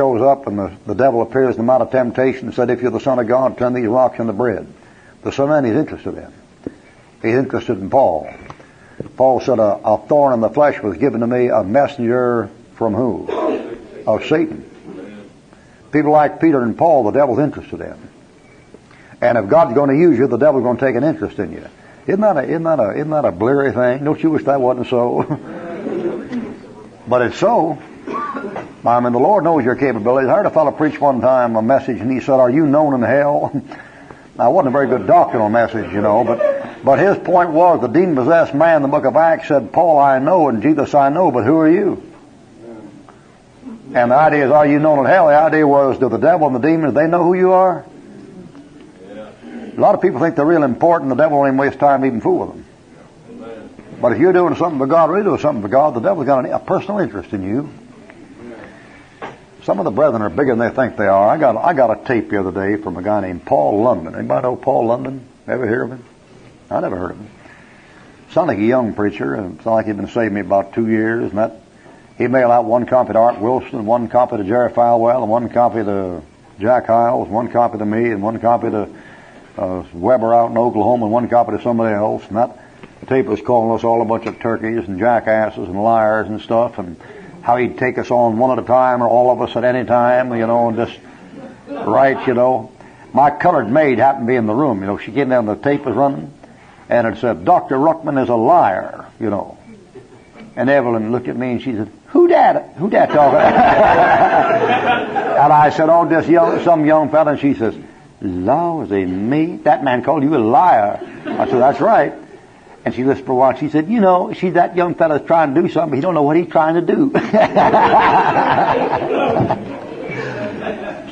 Shows up and the devil appears in the Mount of Temptation and said, if you're the Son of God, turn these rocks into bread. The Son of Man he's interested in. He's interested in Paul. Paul said, a thorn in the flesh was given to me, a messenger from who? Of Satan. People like Peter and Paul, the devil's interested in. And if God's going to use you, the devil's going to take an interest in you. Isn't that a bleary thing? Don't you wish that wasn't so? But it's so. I mean, the Lord knows your capabilities. I heard a fellow preach one time a message, and he said, are you known in hell? Now, it wasn't a very good doctrinal message, but his point was the demon-possessed man in the book of Acts said, Paul I know, and Jesus I know, but who are you? And the idea is, are you known in hell? The idea was, do the devil and the demons, they know who you are? A lot of people think they're real important. The devil won't even waste time even fool with them. But if you're doing something for God, really doing something for God, the devil's got a personal interest in you. Some of the brethren are bigger than they think they are. I got a tape the other day from a guy named Paul London. Anybody know Paul London? Ever hear of him? I never heard of him. Sounded like a young preacher, and sounded like he'd been saved me about 2 years. And he mailed out one copy to Art Wilson, one copy to Jerry Falwell, and one copy to Jack Hiles, one copy to me, and one copy to Weber out in Oklahoma, and one copy to somebody else. And that tape was calling us all a bunch of turkeys and jackasses and liars and stuff, and how he'd take us on one at a time or all of us at any time, and just right, My colored maid happened to be in the room, she came down, the tape was running, and it said, Dr. Ruckman is a liar, And Evelyn looked at me and she said, Who dat talking? And I said, oh, some young fella, and she says, Lawsy me, that man called you a liar. I said, that's right. And she listened for a while. She said, that young fella's trying to do something. He don't know what he's trying to do.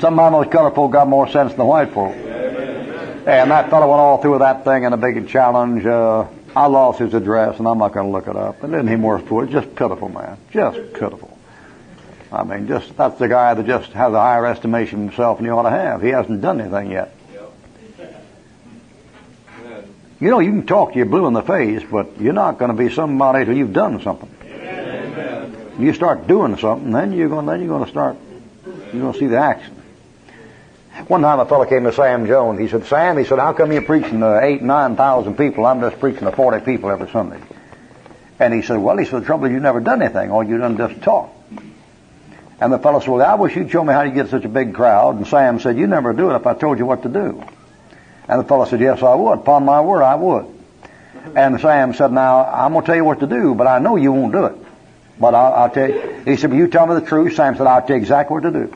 Some of those colored folk got more sense than the white folk. And that fellow went all through that thing in a big challenge. I lost his address, and I'm not going to look it up. And then he more for it. Just pitiful, man. Just pitiful. I mean, that's the guy that just has a higher estimation of himself than he ought to have. He hasn't done anything yet. You can talk to you blue in the face, but you're not going to be somebody till you've done something. Amen. You start doing something, then you're going to see the action. One time a fellow came to Sam Jones. He said, Sam, how come you're preaching to 8,000, 9,000 people? I'm just preaching to 40 people every Sunday. And he said, the trouble is you've never done anything. All you've done is just talk. And the fellow said, I wish you'd show me how you get such a big crowd. And Sam said, you'd never do it if I told you what to do. And the fellow said, yes, I would. Upon my word, I would. And Sam said, now, I'm going to tell you what to do, but I know you won't do it. But I'll tell you. He said, you tell me the truth. Sam said, I'll tell you exactly what to do.